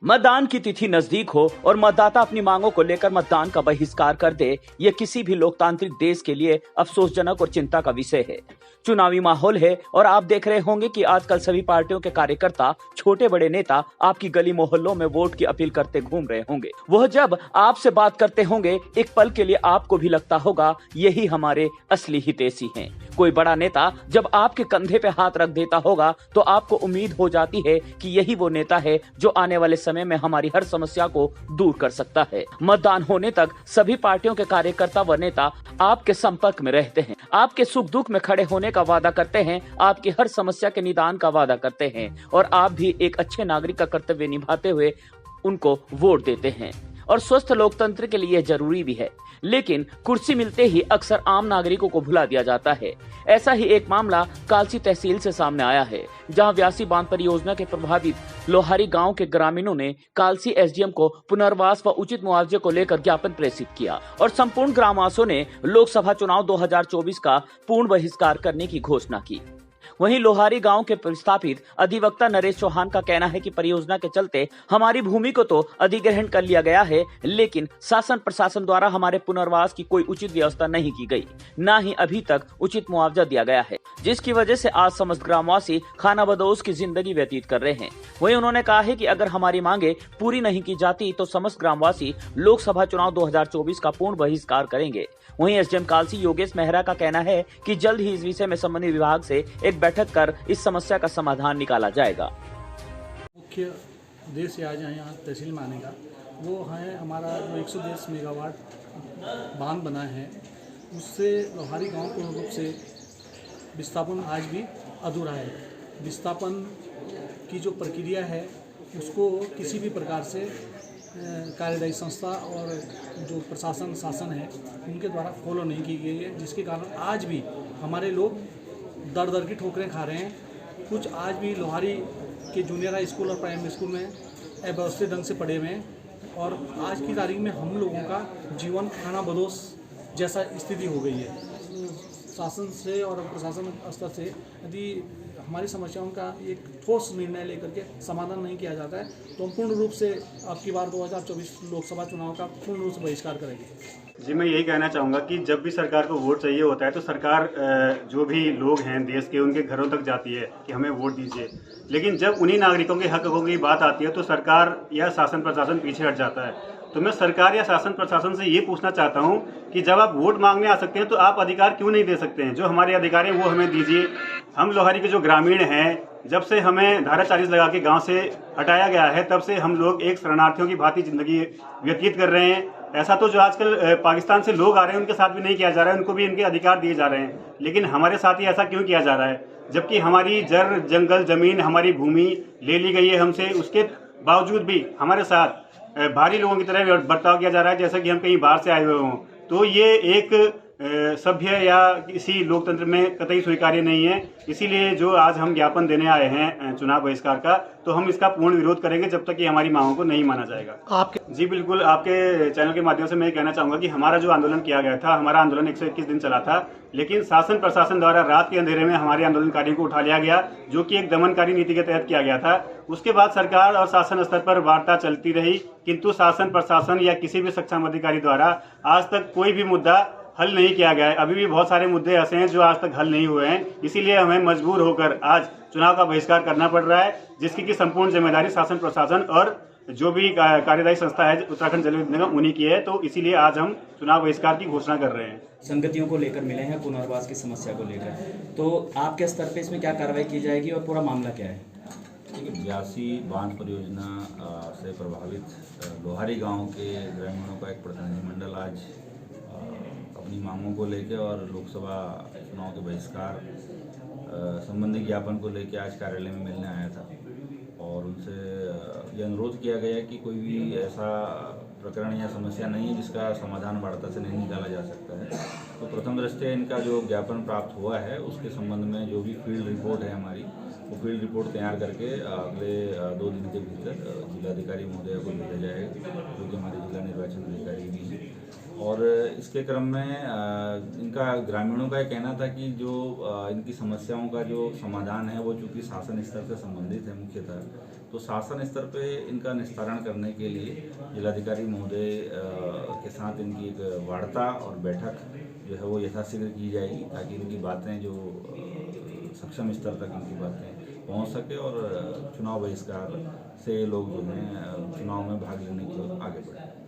मतदान की तिथि नजदीक हो और मतदाता अपनी मांगों को लेकर मतदान का बहिष्कार कर दे, यह किसी भी लोकतांत्रिक देश के लिए अफसोसजनक और चिंता का विषय है। चुनावी माहौल है और आप देख रहे होंगे कि आजकल सभी पार्टियों के कार्यकर्ता, छोटे बड़े नेता आपकी गली मोहल्लों में वोट की अपील करते घूम रहे होंगे। वह जब आपसे बात करते होंगे, एक पल के लिए आपको भी लगता होगा यही हमारे असली हितैषी हैं। कोई बड़ा नेता जब आपके कंधे पे हाथ रख देता होगा तो आपको उम्मीद हो जाती है कि यही वो नेता है जो आने वाले समय में हमारी हर समस्या को दूर कर सकता है। मतदान होने तक सभी पार्टियों के कार्यकर्ता व नेता आपके संपर्क में रहते हैं, आपके सुख दुख में खड़े होने का वादा करते हैं, आपकी हर समस्या के निदान का वादा करते हैं और आप भी एक अच्छे नागरिक का कर्तव्य निभाते हुए उनको वोट देते हैं। और स्वस्थ लोकतंत्र के लिए जरूरी भी है, लेकिन कुर्सी मिलते ही अक्सर आम नागरिकों को भुला दिया जाता है। ऐसा ही एक मामला कालसी तहसील से सामने आया है, जहां व्यासी बांध परियोजना के प्रभावित लोहारी गांव के ग्रामीणों ने कालसी एसडीएम को पुनर्वास व उचित मुआवजे को लेकर ज्ञापन प्रेषित किया और संपूर्ण ग्रामवासियों ने लोकसभा चुनाव 2024 का पूर्ण बहिष्कार करने की घोषणा की। वहीं लोहारी गांव के प्रस्थापित अधिवक्ता नरेश चौहान का कहना है कि परियोजना के चलते हमारी भूमि को तो अधिग्रहण कर लिया गया है, लेकिन शासन प्रशासन द्वारा हमारे पुनर्वास की कोई उचित व्यवस्था नहीं की गई, न ही अभी तक उचित मुआवजा दिया गया है, जिसकी वजह से आज समस्त ग्रामवासी खानाबदोश की जिंदगी व्यतीत कर रहे हैं। वहीं उन्होंने कहा है कि अगर हमारी मांगे पूरी नहीं की जाती तो समस्त ग्रामवासी लोकसभा चुनाव 2024 का पूर्ण बहिष्कार करेंगे। वहीं एसडीएम कालसी योगेश मेहरा का कहना है कि जल्द ही इस विषय में संबंधित विभाग से एक बैठक कर इस समस्या का समाधान निकाला जाएगा। मुख्य उद्देश्य आज यहाँ तहसील में आने का वो है हमारा जो 110 मेगावाट बांध बना है, उससे लोहारी गांव पूर्ण रूप से विस्थापन आज भी अधूरा है। विस्थापन की जो प्रक्रिया है उसको किसी भी प्रकार से कार्यदायी संस्था और जो प्रशासन शासन है उनके द्वारा फॉलो नहीं की गई है, जिसके कारण आज भी हमारे लोग दर दर की ठोकरें खा रहे हैं। कुछ आज भी लोहारी के जूनियर हाई स्कूल और प्राइमरी स्कूल में अव्यवस्थित ढंग से पढ़े हुए हैं और आज की तारीख में हम लोगों का जीवन खानाबदोश जैसा स्थिति हो गई है। शासन से और प्रशासन स्तर से यदि हमारी समस्याओं का एक ठोस निर्णय लेकर के समाधान नहीं किया जाता है तो हम पूर्ण रूप से अब की बार 2024 लोकसभा चुनाव का पूर्ण रूप से बहिष्कार करेंगे। जी, मैं यही कहना चाहूँगा कि जब भी सरकार को वोट चाहिए होता है तो सरकार जो भी लोग हैं देश के, उनके घरों तक जाती है कि हमें वोट दीजिए, लेकिन जब उन्हीं नागरिकों के हकों की बात आती है तो सरकार या शासन प्रशासन पीछे हट जाता है। तो मैं सरकार या शासन प्रशासन से ये पूछना चाहता हूँ कि जब आप वोट मांगने आ सकते हैं तो आप अधिकार क्यों नहीं दे सकते हैं? जो हमारे अधिकार हैं वो हमें दीजिए। हम लोहारी के जो ग्रामीण हैं, जब से हमें धारा 40 लगा के गांव से हटाया गया है तब से हम लोग एक शरणार्थियों की भांति जिंदगी व्यतीत कर रहे हैं। ऐसा तो जो आजकल पाकिस्तान से लोग आ रहे हैं उनके साथ भी नहीं किया जा रहा है, उनको भी इनके अधिकार दिए जा रहे हैं, लेकिन हमारे साथ ही ऐसा क्यों किया जा रहा है? जबकि हमारी जड़ जंगल जमीन हमारी भूमि ले ली गई है हमसे, उसके बावजूद भी हमारे साथ भारी लोगों की तरह बर्ताव किया जा रहा है जैसा कि हम कहीं बाहर से आए हुए हों। तो ये एक सभ्य या किसी लोकतंत्र में कतई स्वीकार्य नहीं है। इसीलिए जो आज हम ज्ञापन देने आए हैं चुनाव बहिष्कार का, तो हम इसका पूर्ण विरोध करेंगे जब तक कि हमारी मांगों को नहीं माना जाएगा। जी बिल्कुल, आपके चैनल के माध्यम से मैं कहना चाहूँगा कि हमारा जो आंदोलन किया गया था, हमारा आंदोलन 121 दिन चला था, लेकिन शासन प्रशासन द्वारा रात के अंधेरे में हमारे आंदोलनकारियों को उठा लिया गया, जो कि एक दमनकारी नीति के तहत किया गया था। उसके बाद सरकार और शासन स्तर पर वार्ता चलती रही, किंतु शासन प्रशासन या किसी भी सक्षम अधिकारी द्वारा आज तक कोई भी मुद्दा हल नहीं किया गया है। अभी भी बहुत सारे मुद्दे ऐसे हैं जो आज तक हल नहीं हुए हैं। इसीलिए हमें मजबूर होकर आज चुनाव का बहिष्कार करना पड़ रहा है, जिसकी की संपूर्ण जिम्मेदारी शासन प्रशासन और जो भी कार्यदायी संस्था है उत्तराखंड जल विद्युत निगम उन्हीं की है। तो इसीलिए आज हम चुनाव बहिष्कार की घोषणा कर रहे हैं। संगतियों को लेकर मिले हैं, पुनर्वास की समस्या को लेकर, तो आपके स्तर पर इसमें क्या कार्रवाई की जाएगी और पूरा मामला क्या है? व्यासी बांध परियोजना से प्रभावित लोहारी गांव के ग्रामीणों का एक प्रतिनिधिमंडल आज अपनी मांगों को लेकर और लोकसभा चुनाव के बहिष्कार संबंधी ज्ञापन को लेकर आज कार्यालय में मिलने आया था और उनसे ये अनुरोध किया गया कि कोई भी ऐसा प्रकरण या समस्या नहीं है जिसका समाधान वार्ता से नहीं निकाला जा सकता है। तो प्रथम दृष्टया इनका जो ज्ञापन प्राप्त हुआ है उसके संबंध में जो भी फील्ड रिपोर्ट है हमारी, वो फील्ड रिपोर्ट तैयार करके अगले 2 दिन के भीतर जिलाधिकारी महोदय को भेजा जाएगा, जो कि हमारे जिला निर्वाचन अधिकारी भी हैं। और इसके क्रम में इनका ग्रामीणों का ये कहना था कि जो इनकी समस्याओं का जो समाधान है वो चूँकि शासन स्तर से संबंधित है मुख्यतः, तो शासन स्तर पे इनका निस्तारण करने के लिए जिलाधिकारी महोदय के साथ इनकी एक वार्ता और बैठक जो है वो यथाशीघ्र की जाएगी, ताकि इनकी बातें जो सक्षम स्तर तक इनकी बातें पहुंच सके और चुनाव बहिष्कार से लोग जो हैं चुनाव में भाग लेने की ओर आगे बढ़े।